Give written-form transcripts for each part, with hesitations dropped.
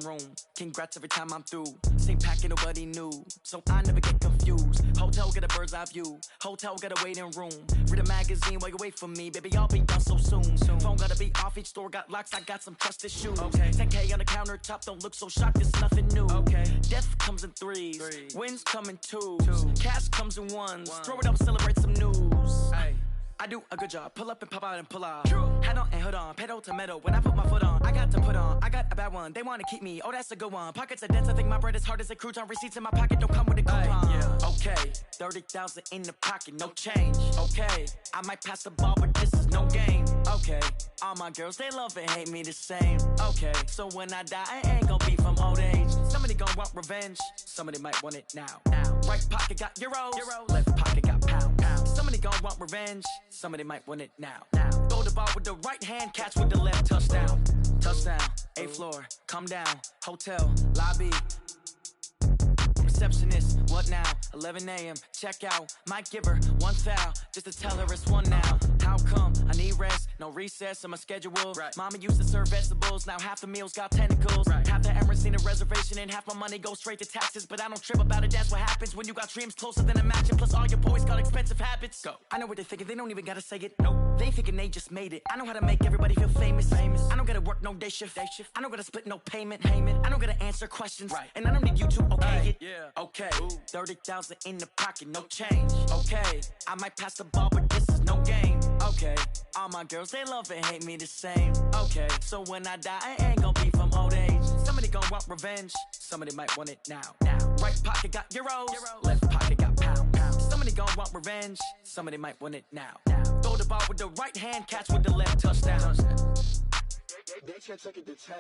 room. Congrats every time I'm through. Same packet, nobody knew, so I never get confused. Hotel got a bird's eye view. Hotel got a waiting room. Read a magazine while you wait for me, baby. I'll be done so soon. Phone gotta be off. Each store got locks. I got some trusted shoes. Okay. 10K on the countertop. Don't look so shocked. It's nothing new. Okay. Death comes in threes. Wins come in twos. Cash comes in ones. Throw it up, celebrate some news. Ay. I do a good job, pull up and pop out and pull out. Head on and hood on, pedal to metal. When I put my foot on, I got to put on. I got a bad one, they wanna keep me. Oh, that's a good one. Pockets are dense, I think my bread is hard as a crouton. Receipts in my pocket don't come with a coupon. Okay, 30,000 in the pocket, no change. Okay, I might pass the ball, but this is no game. Okay, all my girls, they love and hate me the same. Okay, so when I die, I ain't gon' be from old age. Somebody gon' want revenge, somebody might want it now. Right pocket got euros, left pocket got pounds. Somebody gon' want revenge, somebody might want it now. Throw the ball with the right hand, catch with the left, touchdown. Touchdown, 8th floor, come down, hotel, lobby. Receptionist, what now? 11 a.m., check out. Might give her one foul, just to tell her it's one now. How come? I need rest, no recess in my schedule. Mama used to serve vegetables, now half the meals got tentacles. Half the errands need a reservation and half my money goes straight to taxes. But I don't trip about it, that's what happens when you got dreams closer than a match. And plus all your boys got expensive habits. Go. I know what they're thinking, they don't even gotta say it. Nope. They thinking they just made it. I know how to make everybody feel famous. I don't gotta work no day shift. I don't gotta split no payment. I don't gotta answer questions. And I don't need you to okay it. Okay, 30,000 in the pocket, no change. Okay, I might pass the ball, but this is no game. Okay, all my girls, they love and hate me the same. Okay, so when I die, I ain't gon' be from old age. Somebody gon' want revenge, somebody might want it now. Right pocket got euros, left pocket got pounds. Somebody gon' want revenge, somebody might want it now. Throw the ball with the right hand, catch with the left, touchdown. They can't take it to 10.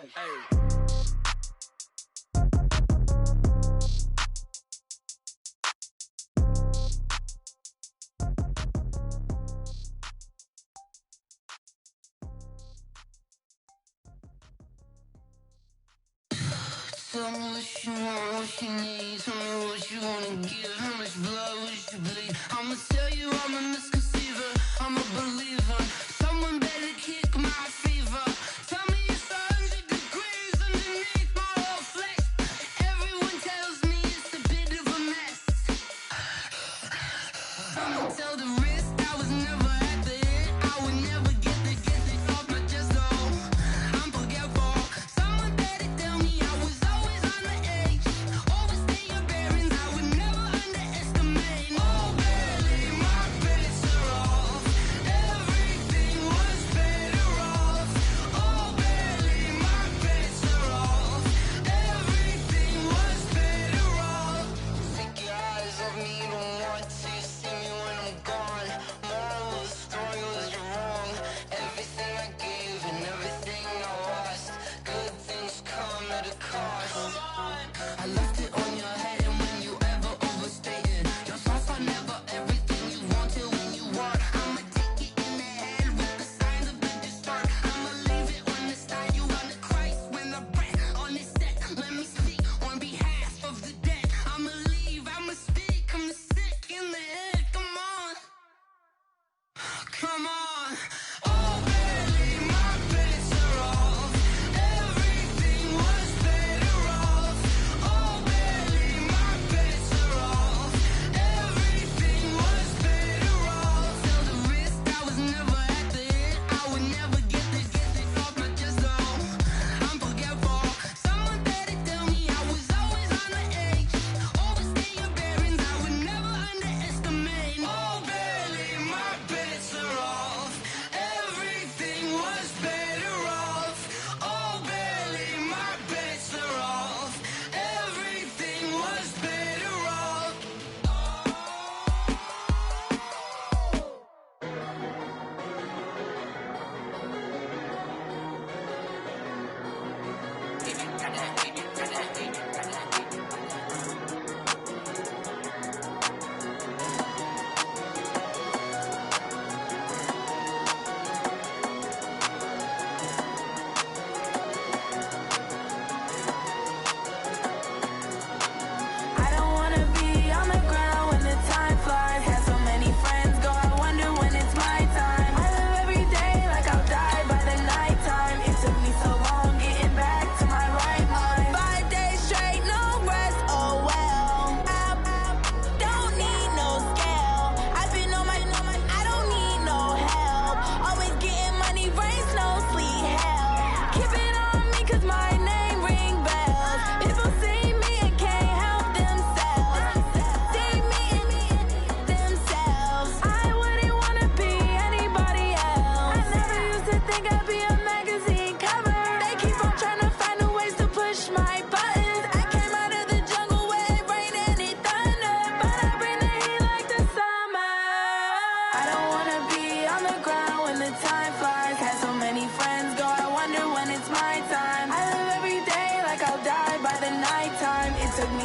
Tell me what you want, what you need. Tell me what you wanna give. How much blood would you bleed? I'ma tell you I'm a misconceiver. I'm a believer. Someone better kick my fever. Tell me it's 100 degrees underneath my whole flesh. Everyone tells me it's a bit of a mess. I'ma tell the risk I was never at the end. I would never get it off my chest though. I'm forgetful. Someone better tell me I was always on the edge. Always stay your bearings. I would never underestimate. Oh, barely my bets are off. Everything was better off. Oh, barely my bets are off. Everything was better off. Take your eyes off me, you don't want to see me when I'm gone. Moral of the story was you're wrong. Everything I gave and everything I lost. Good things come at a cost. I left it on your head, and when you ever overstated, your thoughts are never everything you wanted when you want. I'ma take it in the head with the signs of the distort. I'ma leave it on the side. You on the Christ when the breath on this set. Let me speak on behalf of the dead. I'ma leave, I'ma speak. I'm the sick in the head. Come on, come on. Oh, barely my bets are off. Everything was better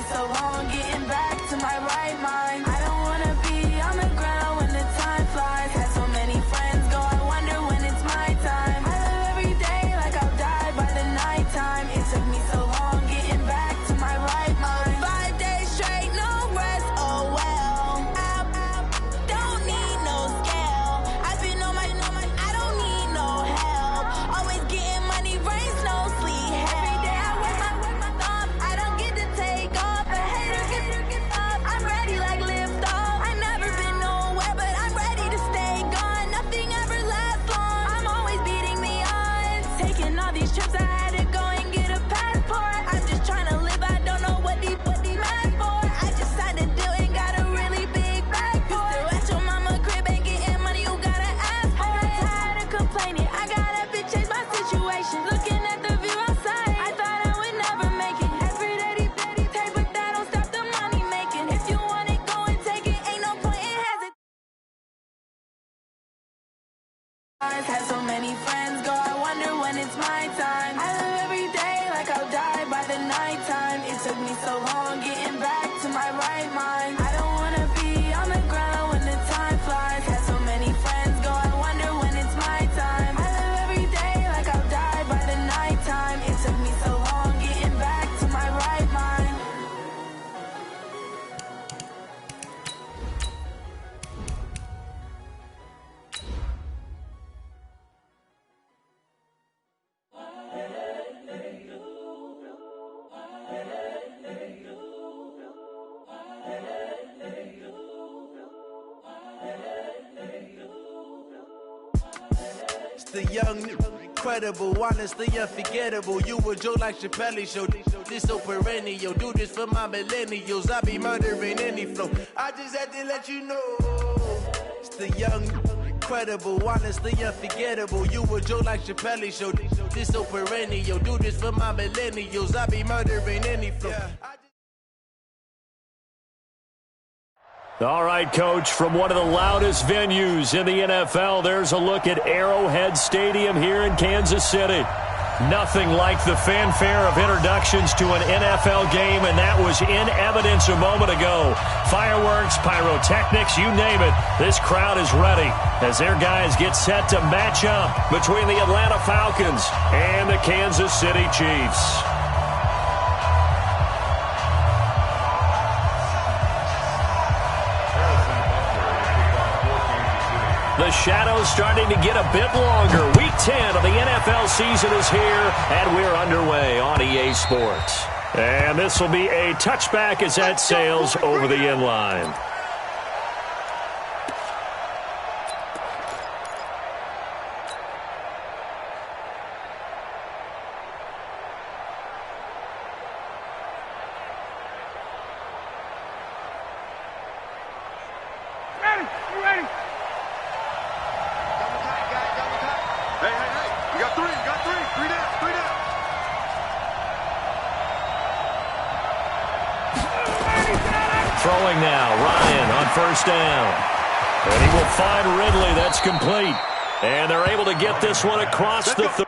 so long getting back to my right mind. I don't wanna be on the ground when the time flies. Had so many friends go, I wonder when it's my time. I live every day like I'll die by the nighttime. It took me so long getting back to my right mind. 5 days straight, no rest, oh well. Don't need no scale. I've been on my, I don't need no help. Always getting money, rains, no sleep. Every day I work my thumb. I don't get to take off. A hater get up. I'm ready like lift off. I never been nowhere, but I'm ready to stay gone. Nothing ever lasts long. I'm always beating the odds. Taking all these trips, I had to go and get a passport. I'm just trying to live. I don't know what the mad for. I just signed a deal and got a really big bag for it. Still at your mama crib and getting money, you gotta ask for it. I'm tired of complaining. I gotta change my situation. Looking at the view outside, I thought I would never make it. Every day they take, but that don't stop the money making. If you want it, go and take it. Ain't no point in hesitating. Had so many friends go, I wonder when it's my time. I live every day like I'll die by the nighttime. It took me so long getting back to my right mind. I don't wanna be on the ground when the time flies. Had so many friends go, I wonder when it's my time. I live every day like I'll die by the nighttime. It took me so long getting back to my right mind. It's the young, incredible, honestly unforgettable. You a joke like Chappelle show. This so perennial. Do this for my millennials. I be murdering any flow. I just had to let you know. It's the young, incredible, honestly unforgettable. You a joke like Chappelle show. This so perennial. Do this for my millennials. I be murdering any flow. All right, Coach, from one of the loudest venues in the NFL, there's a look at Arrowhead Stadium here in Kansas City. Nothing like the fanfare of introductions to an NFL game, and that was in evidence a moment ago. Fireworks, pyrotechnics, you name it. This crowd is ready as their guys get set to match up between the Atlanta Falcons and the Kansas City Chiefs. The shadow's starting to get a bit longer. Week 10 of the NFL season is here, and we're underway on EA Sports. And this will be a touchback as that sails over the end line. Throwing now, Ryan on first down. And he will find Ridley. That's complete. And they're able to get this one across the 30.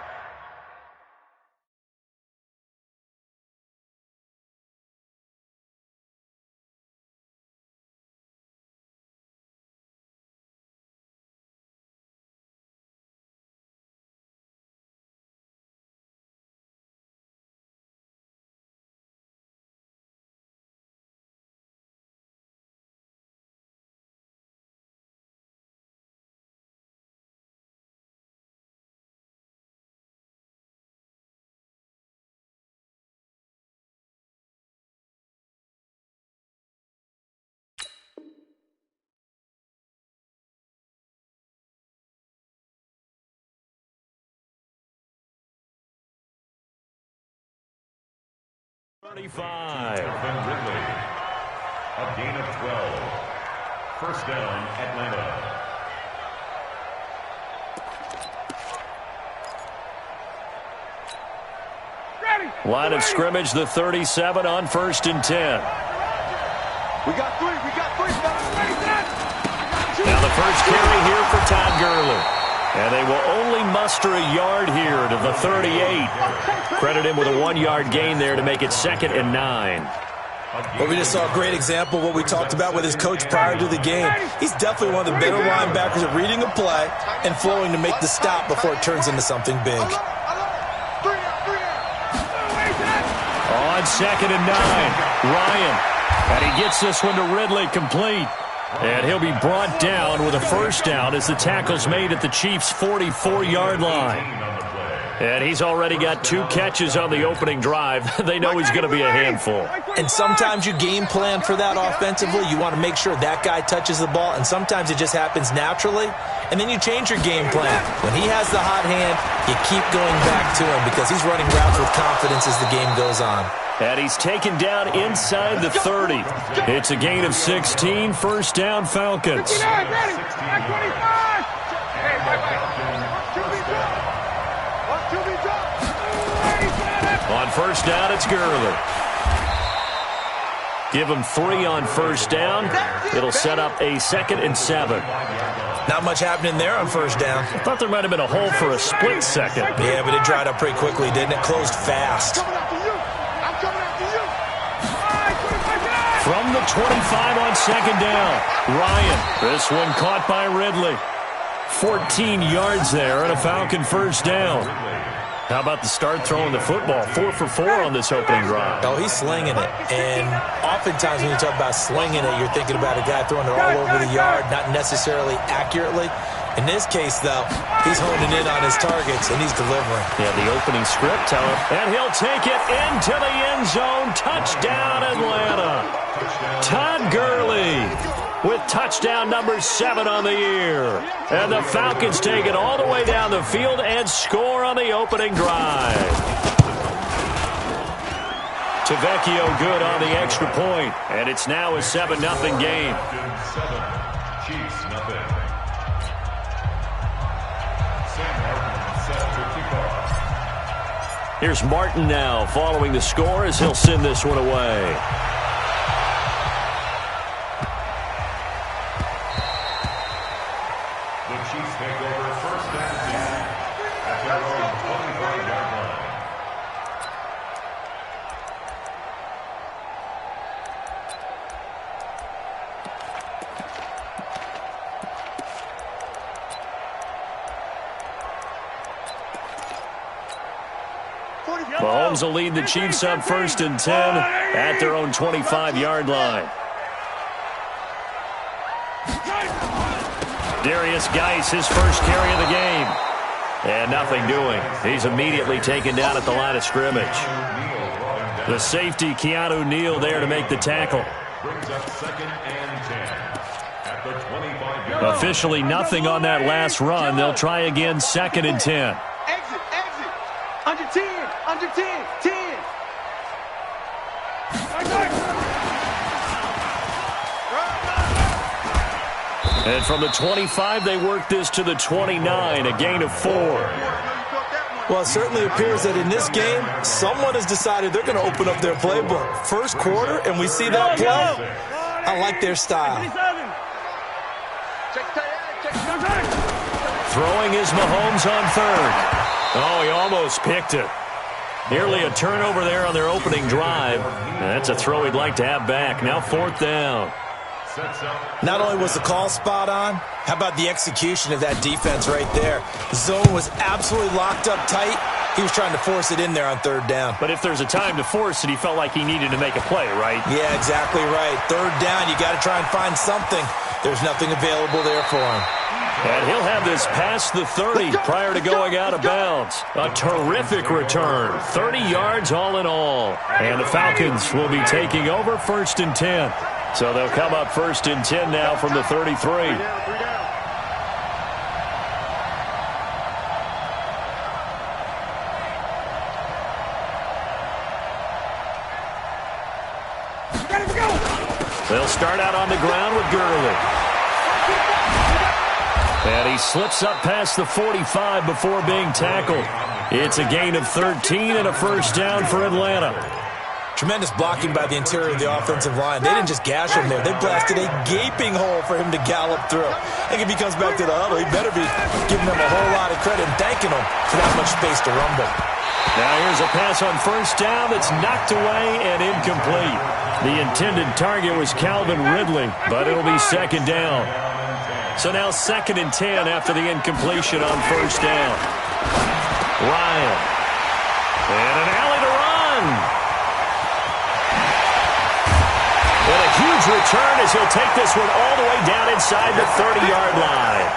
Ridley, a gain of 12. First down, Atlanta. Line of scrimmage, the 37 on first and 10. We got three. Now the first carry here for Todd Gurley. And they will only muster a yard here to the 38. Credit him with a 1-yard gain there to make it 2nd and 9. Well, we just saw a great example of what we talked about with his coach prior to the game. He's definitely one of the better linebackers at reading a play and flowing to make the stop before it turns into something big. On 2nd and 9, Ryan. And he gets this one to Ridley, complete. And he'll be brought down with a first down as the tackle's made at the Chiefs' 44-yard line. And he's already got 2 catches on the opening drive. They know he's going to be a handful. And sometimes you game plan for that offensively. You want to make sure that guy touches the ball, and sometimes it just happens naturally. And then you change your game plan. When he has the hot hand, you keep going back to him because he's running routes with confidence as the game goes on. And he's taken down inside the 30. It's a gain of 16, first down Falcons. On first down, it's Gurley. Give him 3 on first down. It'll set up a 2nd and 7. Not much happening there on first down. I thought there might have been a hole for a split second. Yeah, but it dried up pretty quickly, didn't it? Closed fast. From the 25 on 2nd down, Ryan. This one caught by Ridley. 14 yards there and a Falcon first down. How about the start throwing the football? 4 for 4 on this opening drive. Oh, he's slinging it. And oftentimes when you talk about slinging it, you're thinking about a guy throwing it all over the yard, not necessarily accurately. In this case, though, he's honing in on his targets, and he's delivering. Yeah, the opening script, tell him. And he'll take it into the end zone. Touchdown, Atlanta. Todd Gurley with touchdown number 7 on the year. And the Falcons take it all the way down the field and score on the opening drive. Tavecchio good on the extra point, and it's now a 7-0 game. Chiefs, nothing. Here's Martin now following the score as he'll send this one away. The Chiefs take over first and 10 at their own 25-yard line. Mahomes will lead the Chiefs up 1st and 10 at their own 25-yard line. Darius Geis, his first carry of the game. And nothing doing. He's immediately taken down at the line of scrimmage. The safety, Keanu Neal, there to make the tackle. Brings up 2nd and 10 at the 25-yard. Officially nothing on that last run. They'll try again 2nd and 10. Exit. Under 10. Under 10. 10. And from the 25, they work this to the 29, a gain of 4. Well, it certainly appears that in this game, someone has decided they're going to open up their playbook. First quarter, and we see that play. I like their style. Throwing is Mahomes on 3rd. Oh, he almost picked it. Nearly a turnover there on their opening drive. That's a throw he'd like to have back. Now 4th down. Not only was the call spot on, how about the execution of that defense right there? The zone was absolutely locked up tight. He was trying to force it in there on 3rd down. But if there's a time to force it, he felt like he needed to make a play, right? Yeah, exactly right. 3rd down, you got to try and find something. There's nothing available there for him. And he'll have this past the 30 prior to going out of bounds. A terrific return. 30 yards all in all. And the Falcons will be taking over 1st and 10. So they'll come up 1st and 10 now from the 33. They'll start out on the ground with Gurley. And he slips up past the 45 before being tackled. It's a gain of 13 and a first down for Atlanta. Tremendous blocking by the interior of the offensive line. They didn't just gash him there. They blasted a gaping hole for him to gallop through. I think if he comes back to the huddle, he better be giving them a whole lot of credit and thanking them for that much space to rumble. Now here's a pass on first down that's knocked away and incomplete. The intended target was Calvin Ridley, but it'll be second down. So now 2nd and 10 after the incompletion on first down. Ryan. And an alley to run. And a huge return as he'll take this one all the way down inside the 30-yard line.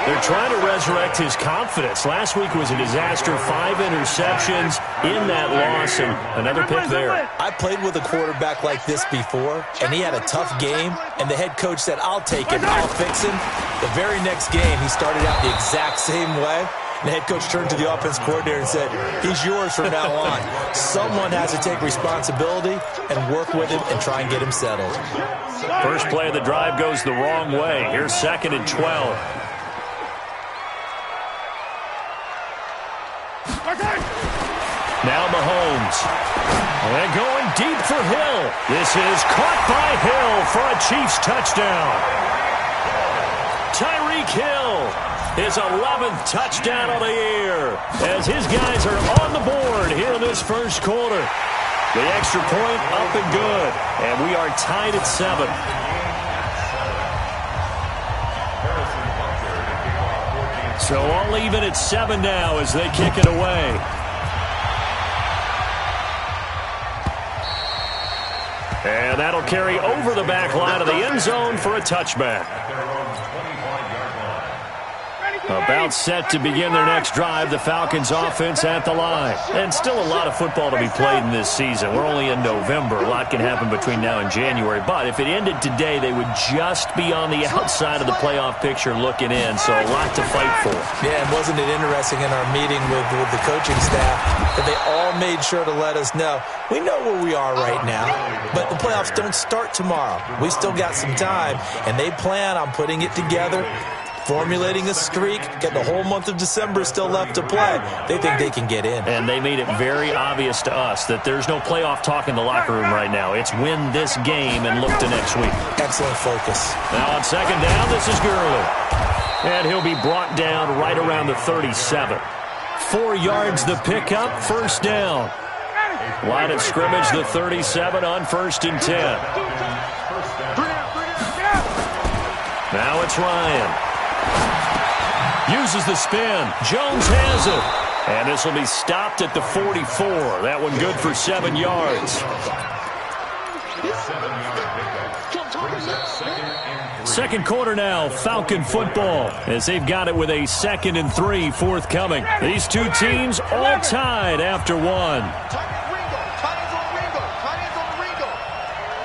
They're trying to resurrect his confidence. Last week was a disaster. 5 interceptions in that loss, and another pick there. I played with a quarterback like this before, and he had a tough game, and the head coach said, I'll take him, I'll fix him. The very next game, he started out the exact same way. The head coach turned to the offense coordinator and said, he's yours from now on. Someone has to take responsibility and work with him and try and get him settled. First play of the drive goes the wrong way. Here's 2nd and 12. Now Mahomes. And going deep for Hill. This is caught by Hill for a Chiefs touchdown. Tyreek Hill, his 11th touchdown of the year, as his guys are on the board here in this first quarter. The extra point up and good, and we are tied at 7. So all even at 7 now as they kick it away. And that'll carry over the back line of the end zone for a touchback. About set to begin their next drive, the Falcons offense at the line. And still a lot of football to be played in this season. We're only in November. A lot can happen between now and January. But if it ended today, they would just be on the outside of the playoff picture looking in. So a lot to fight for. Yeah, and wasn't it interesting in our meeting with the coaching staff that they all made sure to let us know, we know where we are right now, but the playoffs don't start tomorrow. We still got some time, and they plan on putting it together, formulating a streak, getting the whole month of December still left to play. They think they can get in. And they made it very obvious to us that there's no playoff talk in the locker room right now. It's win this game and look to next week. Excellent focus. Now on 2nd down, this is Gurley. And he'll be brought down right around the 37. 4 yards the pickup, first down. Line of scrimmage, the 37 on 1st and 10. Now it's Ryan. Uses the spin. Jones has it. And this will be stopped at the 44. That one good for 7 yards. 2nd quarter now, Falcon football, as they've got it with a 2nd and 3 forthcoming. These two teams all tied after 1.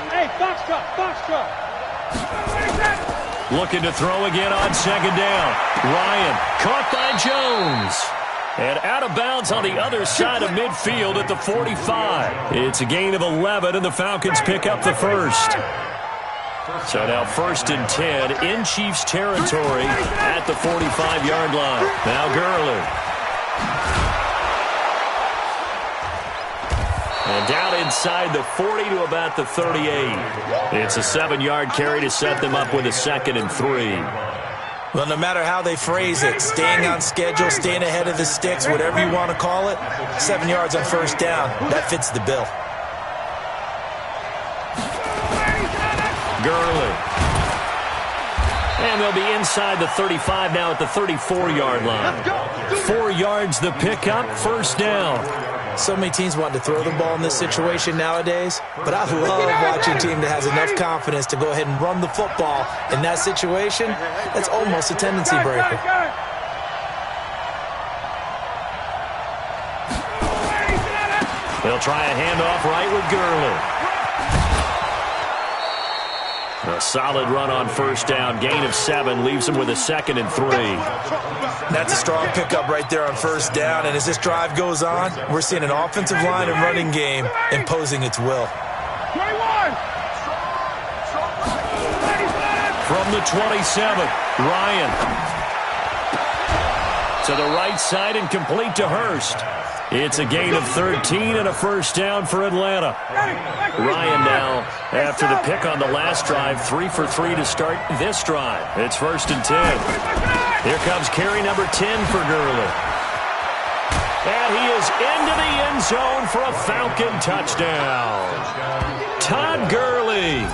Hey, Foxtrot. Looking to throw again on 2nd down. Ryan caught by Jones. And out of bounds on the other side of midfield at the 45. It's a gain of 11, and the Falcons pick up the first. So now 1st and 10 in Chiefs territory at the 45-yard line. Now Gurley. And down inside the 40 to about the 38. It's a 7-yard carry to set them up with a 2nd and 3. Well, no matter how they phrase it, staying on schedule, staying ahead of the sticks, whatever you want to call it, 7 yards on first down, that fits the bill. Gurley. And they'll be inside the 35 now at the 34-yard line. 4 yards the pickup, first down. So many teams want to throw the ball in this situation nowadays, but I love watching a team that has enough confidence to go ahead and run the football in that situation. That's almost a tendency breaker. They'll try a handoff right with Gurley. A solid run on first down. Gain of 7 leaves them with a 2nd and 3. That's a strong pickup right there on first down. And as this drive goes on, we're seeing an offensive line and running game imposing its will. 21. From the 27, Ryan. To the right side and complete to Hurst. It's a gain of 13 and a first down for Atlanta. Ryan now, after the pick on the last drive, 3 for 3 to start this drive. It's 1st and 10. Here comes carry number 10 for Gurley. And he is into the end zone for a Falcon touchdown. Todd Gurley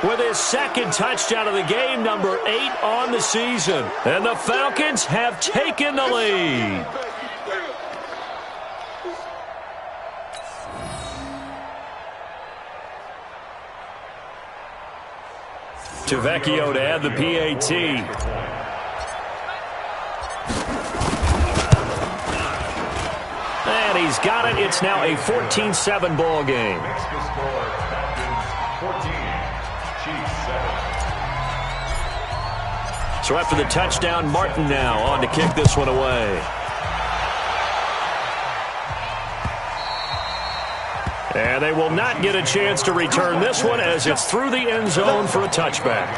with his second touchdown of the game, number 8 on the season. And the Falcons have taken the lead. Tavecchio to add the PAT. And he's got it. It's now a 14-7 ball game. So after the touchdown, Martin now on to kick this one away. And they will not get a chance to return this one as it's through the end zone for a touchback.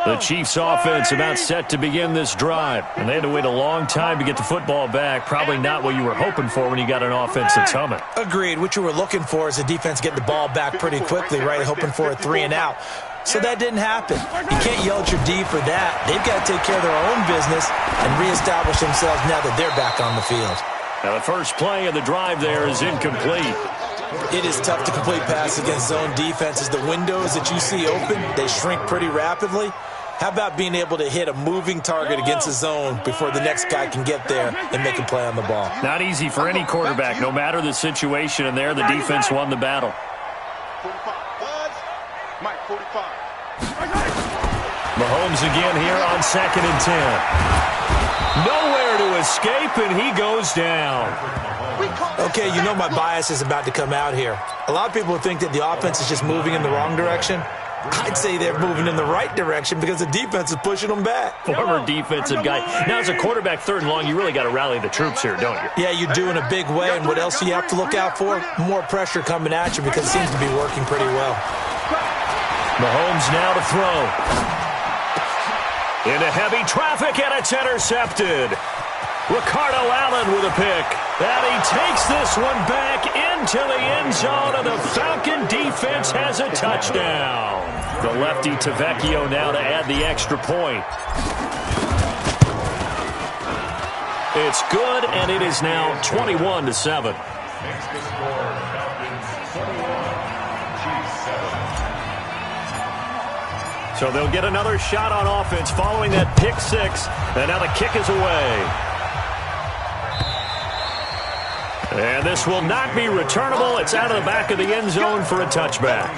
The Chiefs offense about set to begin this drive. And they had to wait a long time to get the football back. Probably not what you were hoping for when you got an offense that's humming. Agreed. What you were looking for is the defense getting the ball back pretty quickly, right? Hoping for a 3 and out. So that didn't happen. You can't yell at your D for that. They've got to take care of their own business and reestablish themselves now that they're back on the field. Now the first play of the drive there is incomplete. It is tough to complete passes against zone defenses. The windows that you see open, they shrink pretty rapidly. How about being able to hit a moving target against a zone before the next guy can get there and make a play on the ball? Not easy for any quarterback, no matter the situation, and there the defense won the battle. 45. Mike, 45. Mahomes again here on 2nd and 10. Nowhere to escape, and he goes down. Okay, you know my bias is about to come out here. A lot of people think that the offense is just moving in the wrong direction. I'd say they're moving in the right direction because the defense is pushing them back. Former defensive guy. Now, as a quarterback, 3rd and long, you really got to rally the troops here, don't you? Yeah, you do in a big way. And what else do you have to look out for? More pressure coming at you because it seems to be working pretty well. Mahomes now to throw. Into heavy traffic, and it's intercepted. Ricardo Allen with a pick. And he takes this one back into the end zone, and the Falcon defense has a touchdown. The lefty Tavecchio now to add the extra point. It's good, and it is now 21-7. So they'll get another shot on offense following that pick 6, and now the kick is away. And this will not be returnable. It's out of the back of the end zone for a touchback.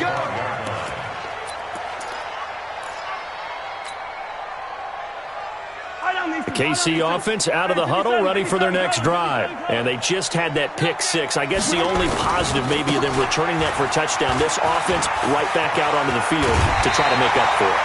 The KC offense out of the huddle, ready for their next drive. And they just had that pick 6. I guess the only positive maybe of them returning that for a touchdown. This offense right back out onto the field to try to make up for it.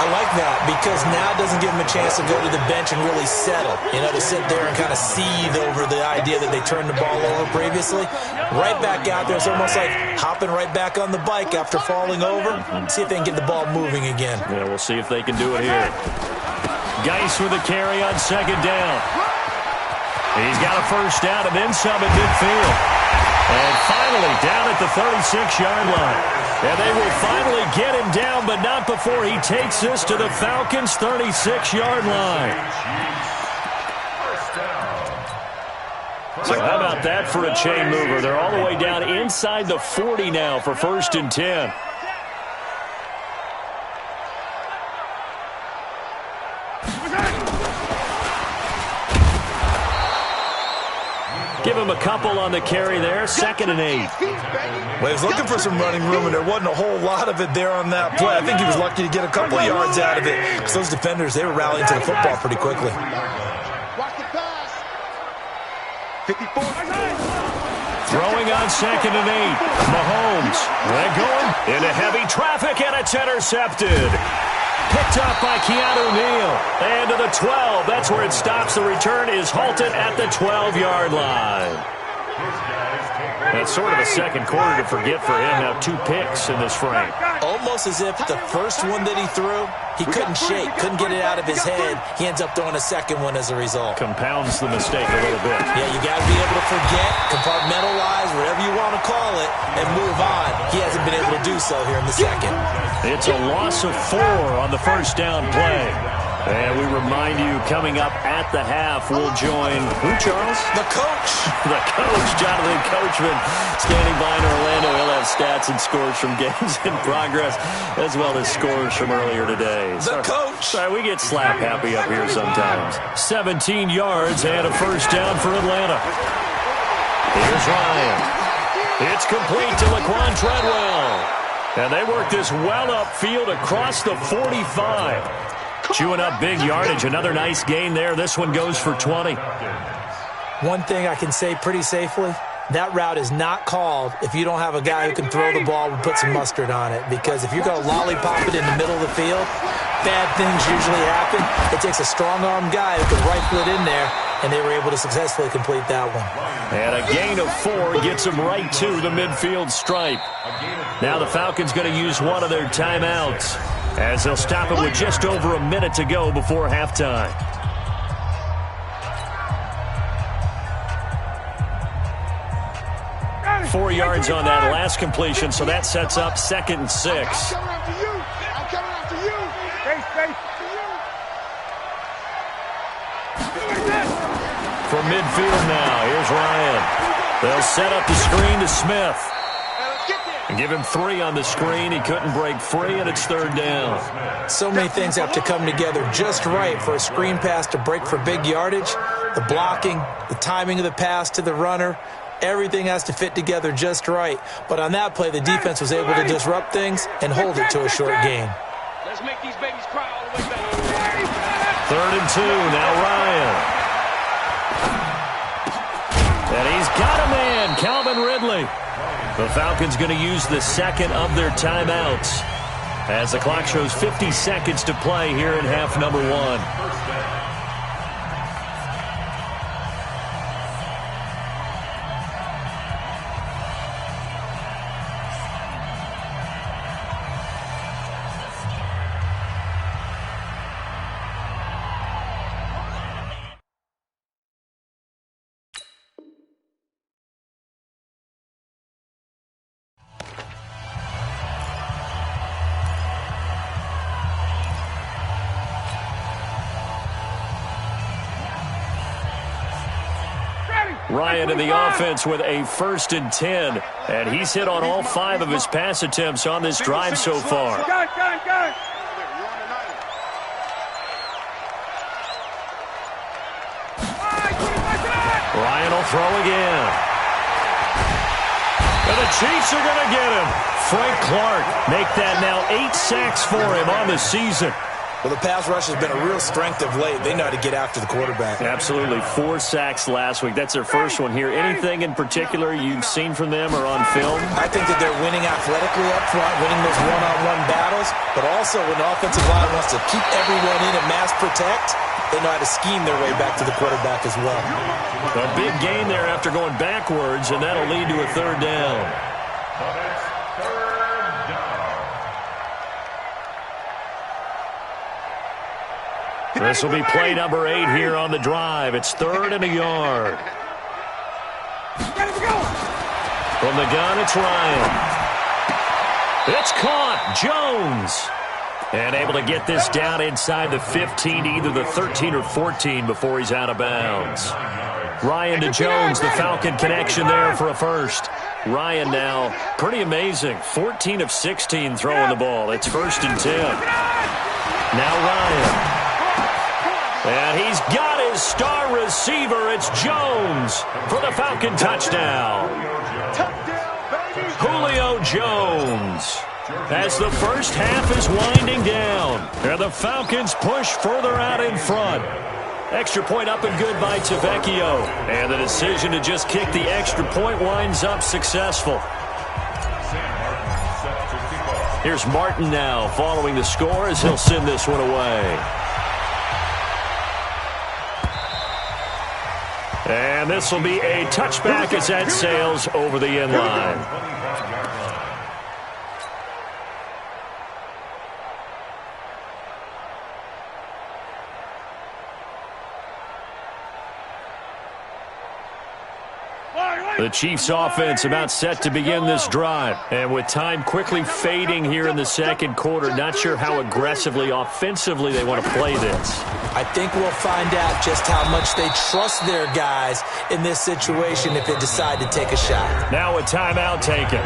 I like that because now it doesn't give them a chance to go to the bench and really settle. You know, to sit there and kind of seethe over the idea that they turned the ball over previously. Right back out there. It's almost like hopping right back on the bike after falling over. See if they can get the ball moving again. Yeah, we'll see if they can do it here. Geis with a carry on 2nd down. He's got a first down and then some at midfield. And finally down at the 36-yard line. And they will finally get him down, but not before he takes this to the Falcons' 36-yard line. So how about that for a chain mover? They're all the way down inside the 40 now for 1st and 10. Give him a couple on the carry there. 2nd and 8. Well, he was looking for some running room, and there wasn't a whole lot of it there on that play. I think he was lucky to get a couple of yards out of it because those defenders, they were rallying to the football pretty quickly. Watch the pass. 54. Throwing on 2nd and 8. Mahomes. They're going into heavy traffic, and it's intercepted. Picked up by Keanu Neal. And to the 12. That's where it stops. The return is halted at the 12-yard line. That's sort of a second quarter to forget for him. Now 2 picks in this frame. Almost as if the first one that he threw, he couldn't shake, couldn't get it out of his head. He ends up throwing a second one as a result. Compounds the mistake a little bit. Yeah, you got to be able to forget, compartmentalize, whatever you want to call it, and move on. He hasn't been able to do so here in the second. It's a loss of 4 on the first down play. And we remind you, coming up at the half, we'll join who, Charles? The coach. The coach, Jonathan Coachman, standing by in Orlando. He'll have stats and scores from games in progress, as well as scores from earlier today. The coach. Sorry, we get slap happy up here sometimes. 17 yards and a first down for Atlanta. Here's Ryan. It's complete to Laquan Treadwell. And they work this well upfield across the 45. Chewing up big yardage. Another nice gain there. This one goes for 20. One thing I can say pretty safely, that route is not called if you don't have a guy who can throw the ball and put some mustard on it. Because if you're going to lollipop it in the middle of the field, bad things usually happen. It takes a strong-armed guy who can rifle it in there, and they were able to successfully complete that one. And a gain of 4 gets them right to the midfield stripe. Now the Falcons going to use one of their timeouts, as they'll stop it with just over a minute to go before halftime. Four yards on that last completion, so that sets up 2nd and 6. I'm coming after you. Space. From midfield now, here's Ryan. They'll set up the screen to Smith. And give him 3 on the screen. He couldn't break free, and it's 3rd down. So many things have to come together just right for a screen pass to break for big yardage. The blocking, the timing of the pass to the runner, everything has to fit together just right. But on that play, the defense was able to disrupt things and hold it to a short gain. Let's make these babies cry all the way back. 3rd and 2, now Ryan. And he's got a man, Calvin Ridley. The Falcons going to use the 2nd of their timeouts, as the clock shows 50 seconds to play here in half number 1. Ryan in the offense with a 1st and 10. And he's hit on all 5 of his pass attempts on this drive so far. Got it. Ryan will throw again. And the Chiefs are going to get him. Frank Clark make that now 8 sacks for him on the season. Well, the pass rush has been a real strength of late. They know how to get after the quarterback. Absolutely. 4 sacks last week. That's their first one here. Anything in particular you've seen from them or on film? I think that they're winning athletically up front, winning those one-on-one battles, but also when the offensive line wants to keep everyone in and mass protect, they know how to scheme their way back to the quarterback as well. A big gain there after going backwards, and that'll lead to a 3rd down. This will be play number 8 here on the drive. It's 3rd and a yard. From the gun, it's Ryan. It's caught. Jones. And able to get this down inside the 15, either the 13 or 14 before he's out of bounds. Ryan to Jones, the Falcon connection there for a first. Ryan now, pretty amazing. 14 of 16 throwing the ball. It's 1st and 10. Now Ryan. And he's got his star receiver. It's Jones for the Falcon touchdown. Julio Jones. As the first half is winding down, and the Falcons push further out in front. Extra point up and good by Tavecchio. And the decision to just kick the extra point winds up successful. Here's Martin now following the score as he'll send this one away. And this will be a touchback as that sails over the end line. The Chiefs offense about set to begin this drive. And with time quickly fading here in the second quarter, not sure how aggressively, offensively they want to play this. I think we'll find out just how much they trust their guys in this situation if they decide to take a shot. Now a timeout taken.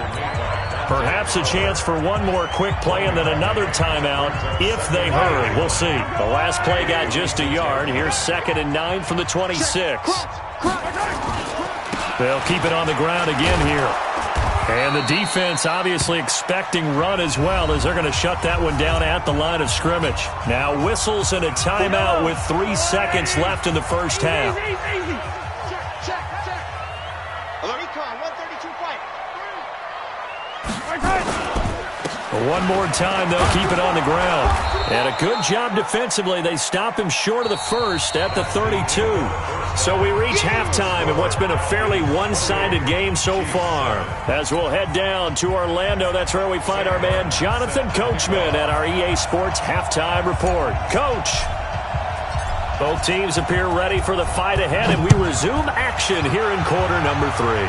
Perhaps a chance for one more quick play and then another timeout if they hurry. We'll see. The last play got just a yard. Here's 2nd and 9 from the 26. They'll keep it on the ground again here. And the defense obviously expecting run as well, as they're going to shut that one down at the line of scrimmage. Now whistles and a timeout with 3 seconds left in the first half. Check. Hello, Recon, 132 fight. One more time, they'll keep it on the ground. And a good job defensively. They stop him short of the first at the 32. So we reach halftime in what's been a fairly one-sided game so far. As we'll head down to Orlando, that's where we find our man Jonathan Coachman at our EA Sports Halftime Report. Coach, both teams appear ready for the fight ahead, and we resume action here in quarter number 3.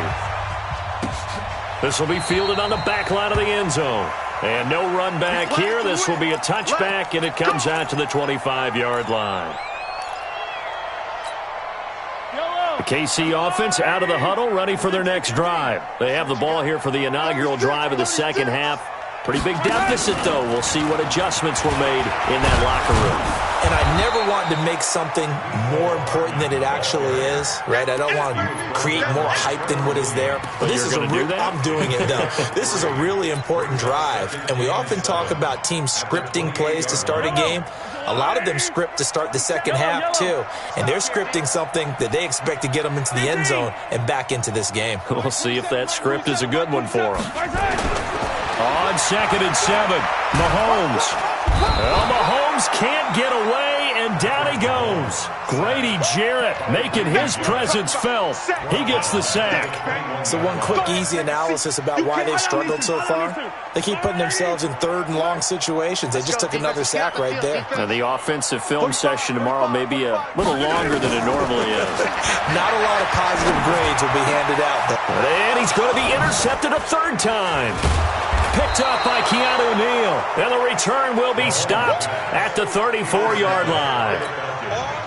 This will be fielded on the back line of the end zone. And no run back here. This will be a touchback, and it comes out to the 25-yard line. The KC offense out of the huddle, ready for their next drive. They have the ball here for the inaugural drive of the second half. Pretty big deficit, though. We'll see what adjustments were made in that locker room. And I never want to make something more important than it actually is, right? I don't want to create more hype than what is there. But this is I'm doing it, though. This is a really important drive. And we often talk about teams scripting plays to start a game. A lot of them script to start the second half, too. And they're scripting something that they expect to get them into the end zone and back into this game. We'll see if that script is a good one for them. On 2nd and 7, Mahomes. Well, Mahomes can't get away, and down he goes. Grady Jarrett making his presence felt. He gets the sack. So one quick, easy analysis about why they've struggled so far. They keep putting themselves in 3rd and long situations. They just took another sack right there. Now, the offensive film session tomorrow may be a little longer than it normally is. Not a lot of positive grades will be handed out, though. And he's going to be intercepted a 3rd time. Picked up by Keanu Neal. And the return will be stopped at the 34-yard line.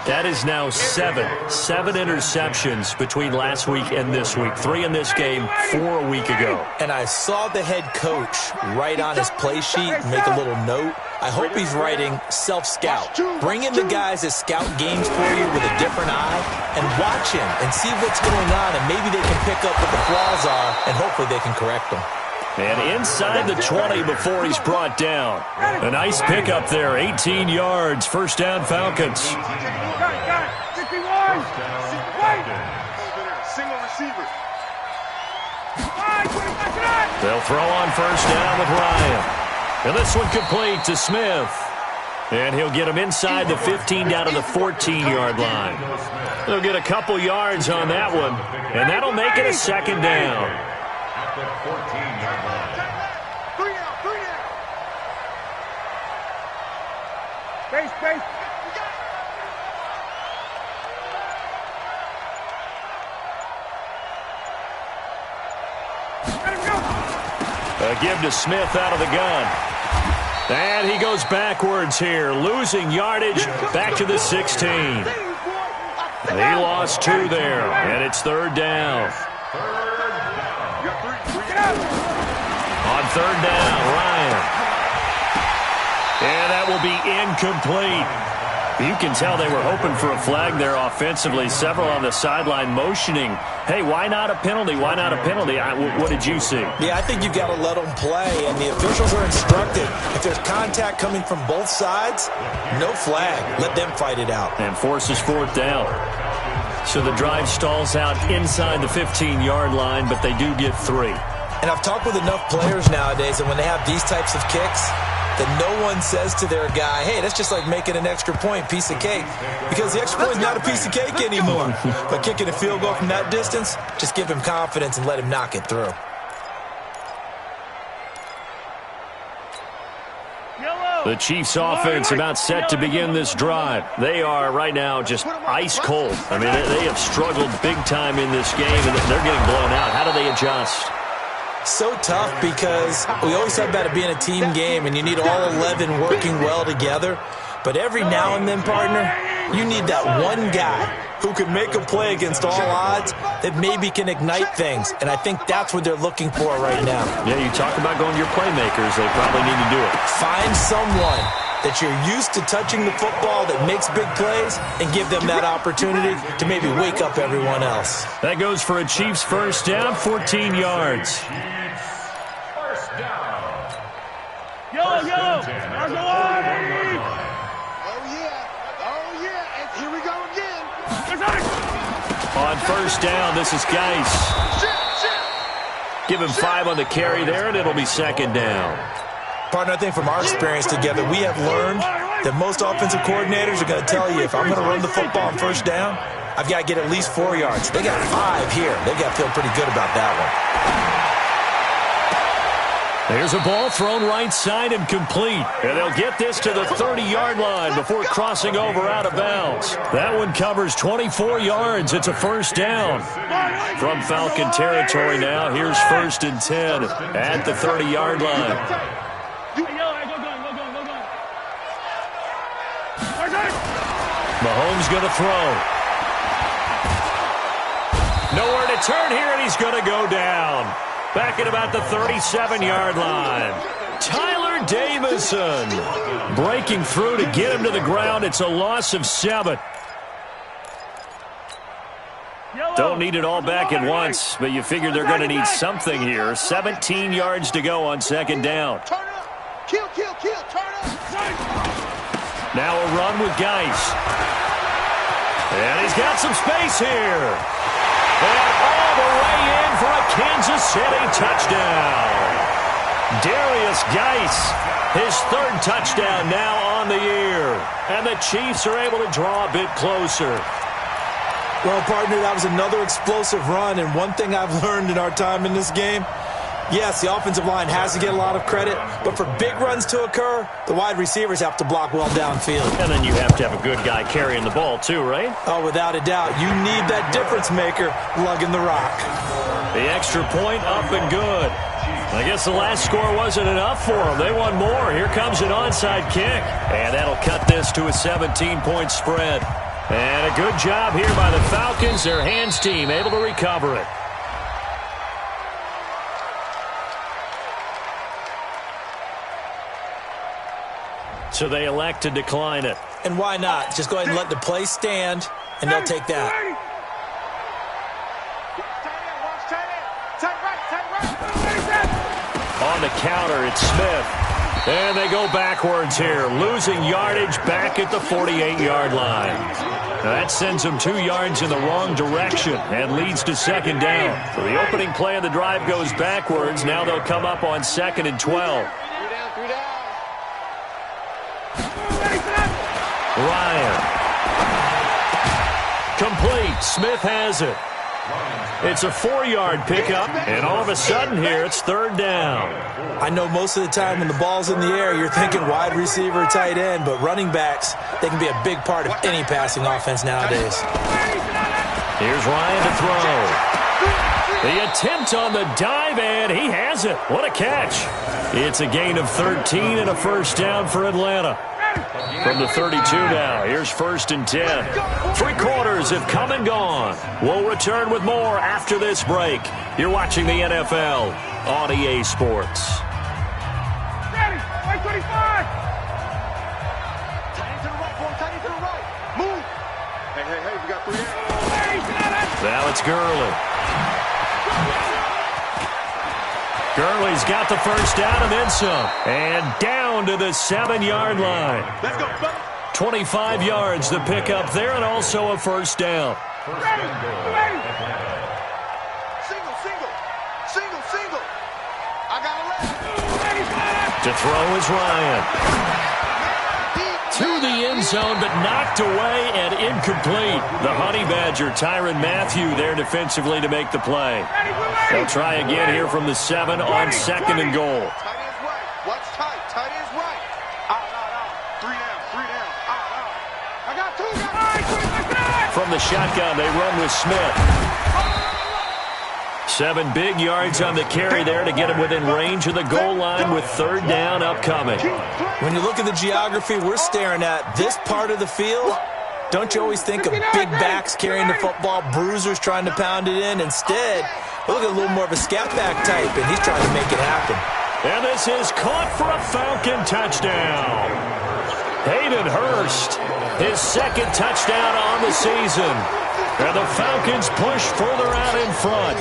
That is now 7 interceptions between last week and this week. 3 in this game, 4 a week ago. And I saw the head coach write on his play sheet, make a little note. I hope he's writing self-scout. Bring in the guys that scout games for you with a different eye and watch him and see what's going on, and maybe they can pick up what the flaws are, and hopefully they can correct them. And inside the 20 before he's brought down. A nice pickup there, 18 yards, first down Falcons. Single receiver. They'll throw on first down with Ryan. And this one complete to Smith. And he'll get him inside the 15 down to the 14-yard line. They'll get a couple yards on that one, and that'll make it a 2nd down. At the 14-yard line. 3 out. Space. Let him go. A give to Smith out of the gun. And he goes backwards here, losing yardage back to the 16. He lost 2 there, and it's 3rd down. On 3rd down, Ryan. And that will be incomplete. You can tell they were hoping for a flag there offensively. Several on the sideline motioning, hey, why not a penalty? Why not a penalty? What did you see? Yeah, I think you've got to let them play, and the officials are instructed. If there's contact coming from both sides, no flag. Let them fight it out. And forces 4th down. So the drive stalls out inside the 15-yard line, but they do get 3. And I've talked with enough players nowadays, and when they have these types of kicks, that no one says to their guy, hey, that's just like making an extra point, piece of cake, because the extra point is not a piece of cake anymore. But kicking a field goal from that distance, just give him confidence and let him knock it through. The Chiefs offense about set to begin this drive. They are right now just ice cold. I mean, they have struggled big time in this game, and they're getting blown out. How do they adjust? So tough because we always talk about it being a team game, and you need all 11 working well together. But every now and then, partner, you need that one guy who can make a play against all odds that maybe can ignite things. And I think that's what they're looking for right now. Yeah, you talk about going to your playmakers. They probably need to do it. Find someone that you're used to touching the football that makes big plays and give them that opportunity to maybe wake up everyone else. That goes for a Chiefs first down, 14 yards. First down. Yo, yo! On first down, this is Geis. Give him 5 on the carry there, and it'll be second down. Partner, I think from our experience together, we have learned that most offensive coordinators are going to tell you, if I'm going to run the football on first down, I've got to get at least 4 yards. They got 5 here. They got to feel pretty good about that one. There's a ball thrown right side and complete. And they'll get this to the 30-yard line before crossing over out of bounds. That one covers 24 yards. It's a first down. From Falcon territory now, here's first and 10 at the 30-yard line. Mahomes going to throw. Nowhere to turn here, and he's going to go down. Back at about the 37-yard line. Tyler Davison breaking through to get him to the ground. It's a loss of 7. Don't need it all back at once, but you figure they're going to need something here. 17 yards to go on second down. Now a run with Geis. And he's got some space here. And all the way in for a Kansas City touchdown. Darius Geis, his 3rd touchdown now on the year. And the Chiefs are able to draw a bit closer. Well, partner, that was another explosive run. And one thing I've learned in our time in this game, yes, the offensive line has to get a lot of credit, but for big runs to occur, the wide receivers have to block well downfield. And then you have to have a good guy carrying the ball too, right? Oh, without a doubt. You need that difference maker lugging the rock. The extra point up and good. I guess the last score wasn't enough for them. They won more. Here comes an onside kick. And that'll cut this to a 17-point spread. And a good job here by the Falcons. Their hands team able to recover it. So they elect to decline it. And why not? Just go ahead and let the play stand, and they'll take that. On the counter, it's Smith. And they go backwards here, losing yardage back at the 48-yard line. Now that sends them 2 yards in the wrong direction and leads to second down. So the opening play of the drive goes backwards. Now they'll come up on 2nd and 12. Ryan. Complete. Smith has it. It's a 4-yard pickup, and all of a sudden here, it's 3rd down. I know most of the time when the ball's in the air, you're thinking wide receiver, tight end, but running backs, they can be a big part of any passing offense nowadays. Here's Ryan to throw. The attempt on the dive, and he has it. What a catch. It's a gain of 13 and a first down for Atlanta. From the 32 now, here's 1st and 10. 3 quarters have come and gone. We'll return with more after this break. You're watching the NFL on EA Sports. Ready, 25. Tight to the right, boy, tight to the right. Move. Hey, we got 3 there. Now it's Gurley. Gurley's got the first down and then some. And down to the 7-yard line. Let's go, buddy. 25 yards to pick up there and also a first down. Ready. Single. I got a left. To throw is Ryan. To the end zone, but knocked away and incomplete. The Honey Badger, Tyrann Mathieu, there defensively to make the play. They'll try again here from the 7 on 2nd and goal. Tight end's right. Watch tight. Tight end's right. Out. 3 down. 3 down. Out. I got 2 guys. From the shotgun, they run with Smith. 7 big yards on the carry there to get him within range of the goal line with 3rd down upcoming. When you look at the geography we're staring at, this part of the field, don't you always think of big backs carrying the football, bruisers trying to pound it in? Instead, we look at a little more of a scat back type, and he's trying to make it happen. And this is caught for a Falcon touchdown. Hayden Hurst, his 2nd touchdown on the season. And the Falcons push further out in front.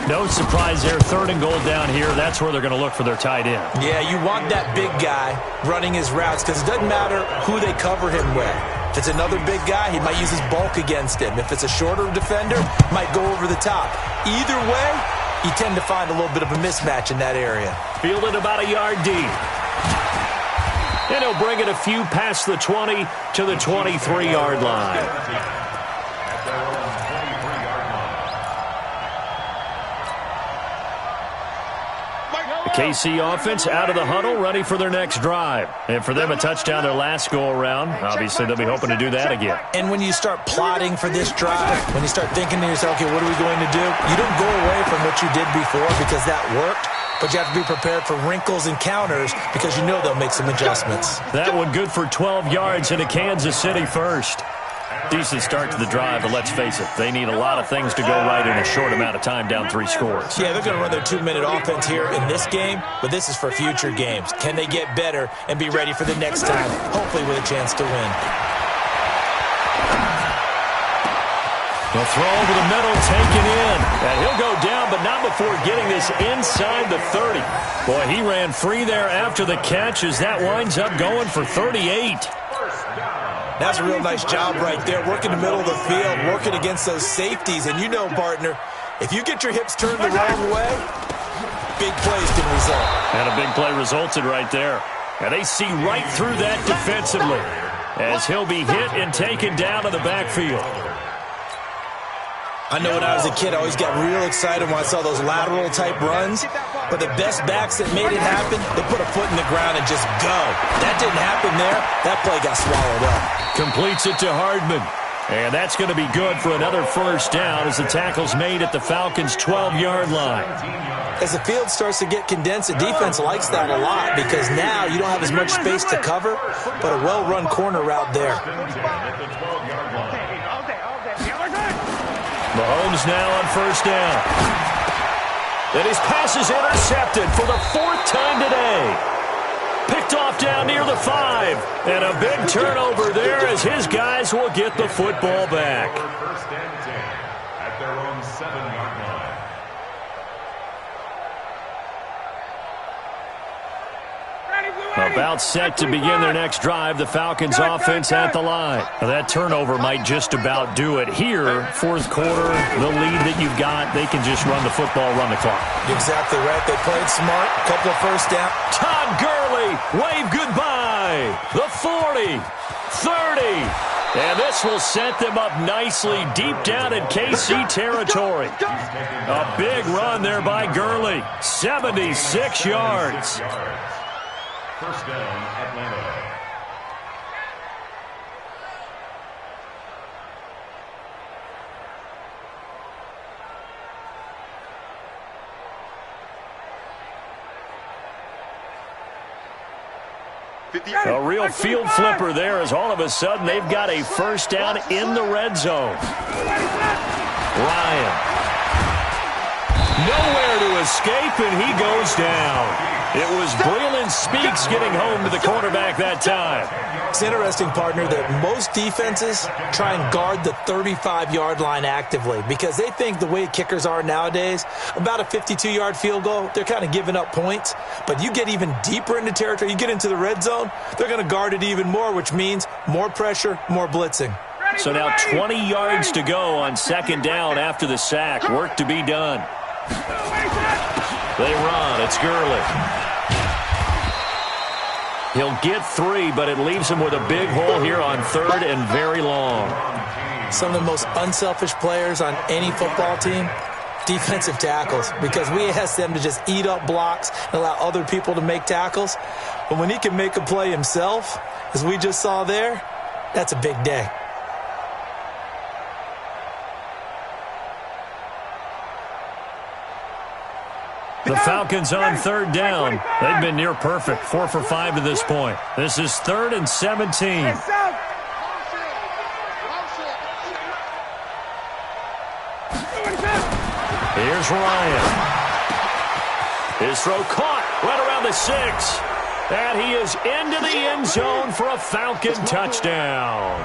No surprise there, 3rd and goal down here. That's where they're going to look for their tight end. Yeah, you want that big guy running his routes because it doesn't matter who they cover him with. If it's another big guy, he might use his bulk against him. If it's a shorter defender, might go over the top. Either way, you tend to find a little bit of a mismatch in that area. Fielded about a yard deep. And he'll bring it a few past the 20 to the 23-yard line. The KC offense out of the huddle, ready for their next drive. And for them, a touchdown their last go-around. Obviously, they'll be hoping to do that again. And when you start plotting for this drive, when you start thinking to yourself, okay, what are we going to do? You don't go away from what you did before because that worked, but you have to be prepared for wrinkles and counters because you know they'll make some adjustments. That one good for 12 yards into Kansas City first. Decent start to the drive, but let's face it, they need a lot of things to go right in a short amount of time, down 3 scores. Yeah, they're going to run their 2-minute offense here in this game, but this is for future games. Can they get better and be ready for the next time, hopefully with a chance to win? They'll throw over the middle, taken in. And he'll go down, but not before getting this inside the 30. Boy, he ran free there after the catch as that winds up going for 38. That's a real nice job right there, working the middle of the field, working against those safeties. And you know, partner, if you get your hips turned the wrong way, big plays can result. And a big play resulted right there. And they see right through that defensively as he'll be hit and taken down to the backfield. I know when I was a kid, I always got real excited when I saw those lateral-type runs. But the best backs that made it happen, they put a foot in the ground and just go. That didn't happen there. That play got swallowed up. Completes it to Hardman. And that's going to be good for another 1st down as the tackle's made at the Falcons' 12-yard line. As the field starts to get condensed, the defense likes that a lot because now you don't have as much space to cover, but a well-run corner route there. Mahomes now on 1st down. And his pass is intercepted for the 4th time today. Picked off down near the 5. And a big turnover there as his guys will get the football back. 1st and 10 at their own 7-yard line. About set to begin their next drive, the Falcons offense at the line. Now, that turnover might just about do it here. 4th quarter, the lead that you've got, they can just run the football, run the clock. Exactly right. They played smart. Couple of 1st down. Todd Gurley, wave goodbye. The 40, 30. And this will set them up nicely deep down in KC territory. A big run there by Gurley. 76 yards. 1st down, Atlanta. A real field flipper there as all of a sudden they've got a 1st down in the red zone. Ryan. Nowhere to escape, and he goes down. It was Braylon Speaks getting home to the quarterback that time. It's interesting, partner, that most defenses try and guard the 35-yard line actively because they think the way kickers are nowadays, about a 52-yard field goal, they're kind of giving up points. But you get even deeper into territory, you get into the red zone, they're going to guard it even more, which means more pressure, more blitzing. So now 20 yards to go on 2nd down after the sack. Work to be done. They run. It's Gurley. He'll get 3, but it leaves him with a big hole here on 3rd and very long. Some of the most unselfish players on any football team, defensive tackles, because we ask them to just eat up blocks and allow other people to make tackles. But when he can make a play himself, as we just saw there, that's a big day. The Falcons on 3rd down. They've been near perfect, 4 for 5 to this point. This is 3rd and 17. Here's Ryan. His throw caught right around the 6. And he is into the end zone for a Falcon touchdown.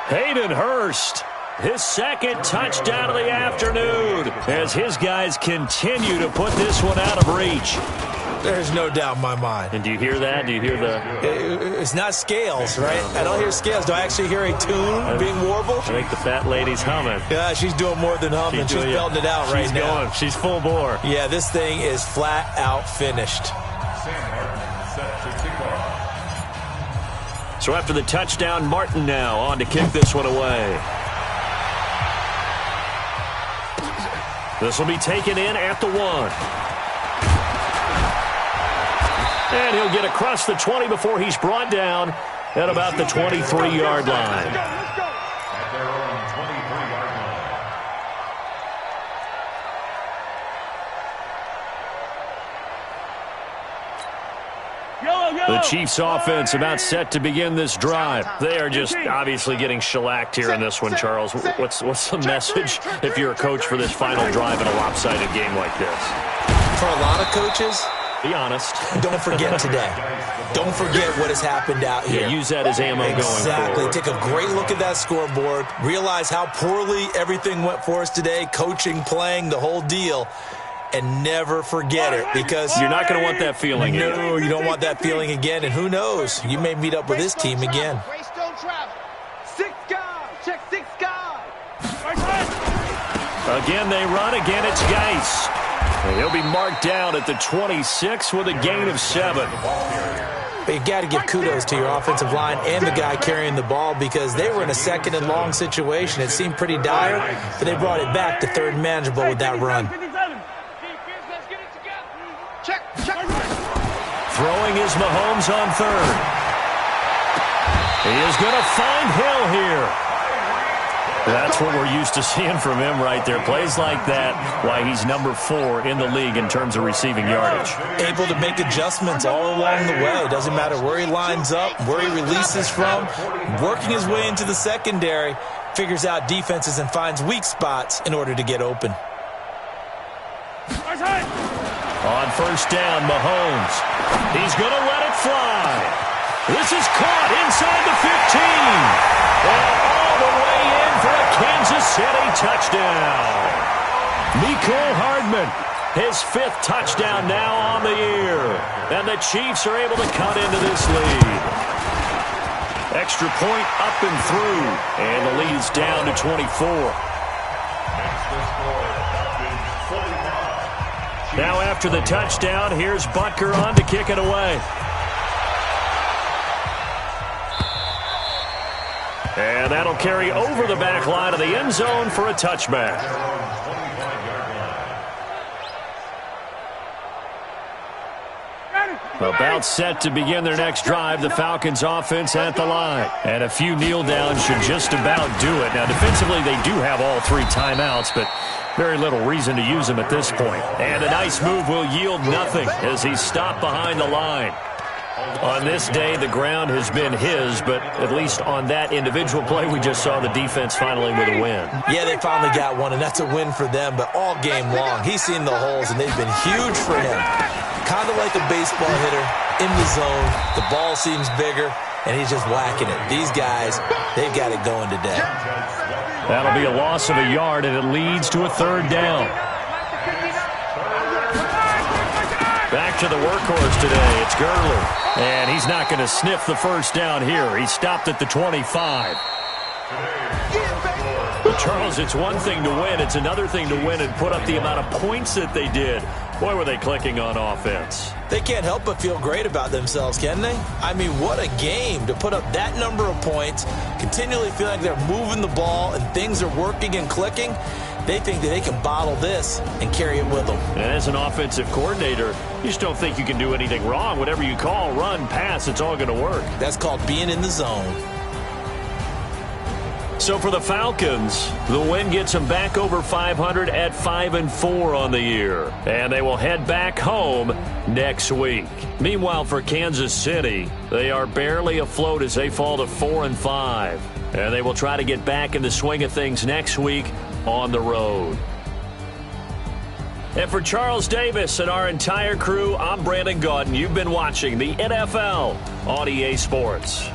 Hayden Hurst, his 2nd touchdown of the afternoon, as his guys continue to put this one out of reach. There's no doubt in my mind. And do you hear that? Do you hear the... It's not scales, right? I don't hear scales. Do I actually hear a tune being warbled? I think the fat lady's humming. Yeah, she's doing more than humming. She's belting it out right now. Going. She's full bore. Yeah, this thing is flat out finished. So after the touchdown, Martin now on to kick this one away. This will be taken in at the 1. And he'll get across the 20 before he's brought down at about the 23-yard line. At their own 23-yard line. The Chiefs offense about set to begin this drive. They are just obviously getting shellacked here in this one, Charles. What's the message if you're a coach for this final drive in a lopsided game like this? For a lot of coaches, be honest. Don't forget today. Don't forget what has happened out here. Yeah, use that as ammo going forward. Exactly. Take a great look at that scoreboard. Realize how poorly everything went for us today. Coaching, playing, the whole deal. And never forget it, because you're not going to want that feeling again. No, you don't want that feeling again. And who knows? You may meet up with this team again. 6 guys. Check 6 guys. Again, they run. Again, it's Geis. He'll be marked down at the 26 with a gain of 7. But you got to give kudos to your offensive line and the guy carrying the ball, because they were in a 2nd and long situation. It seemed pretty dire, but they brought it back to 3rd and manageable with that run. Throwing is Mahomes on 3rd. He is going to find Hill here. That's what we're used to seeing from him right there. Plays like that, why he's number 4 in the league in terms of receiving yardage. Able to make adjustments all along the way. Doesn't matter where he lines up, where he releases from. Working his way into the secondary, figures out defenses and finds weak spots in order to get open. On 1st down, Mahomes. He's going to let it fly. This is caught inside the 15. And all the way in for a Kansas City touchdown. Mecole Hardman, his 5th touchdown now on the year. And the Chiefs are able to cut into this lead. Extra point up and through. And the lead's down to 24. Now after the touchdown, here's Butker on to kick it away. And that'll carry over the back line of the end zone for a touchback. About set to begin their next drive, the Falcons offense at the line. And a few kneel downs should just about do it. Now defensively they do have all 3 timeouts, but very little reason to use them at this point. And a nice move will yield nothing as he's stopped behind the line. On this day, the ground has been his, but at least on that individual play, we just saw the defense finally with a win. Yeah, they finally got one, and that's a win for them, but all game long, he's seen the holes, and they've been huge for him. Kind of like a baseball hitter, in the zone, the ball seems bigger, and he's just whacking it. These guys, they've got it going today. That'll be a loss of a yard, and it leads to a 3rd down. Back to the workhorse today. It's Gurley. And he's not going to sniff the 1st down here. He stopped at the 25. Charles, it's one thing to win. It's another thing to win and put up the amount of points that they did. Boy, were they clicking on offense. They can't help but feel great about themselves, can they? I mean, what a game to put up that number of points, continually feel like they're moving the ball and things are working and clicking. They think that they can bottle this and carry it with them. And as an offensive coordinator, you just don't think you can do anything wrong. Whatever you call, run, pass, it's all going to work. That's called being in the zone. So for the Falcons, the win gets them back over 500 at 5-4 on the year. And they will head back home next week. Meanwhile, for Kansas City, they are barely afloat as they fall to 4-5. And they will try to get back in the swing of things next week on the road. And for Charles Davis and our entire crew, I'm Brandon Gaudin. You've been watching the NFL on EA Sports.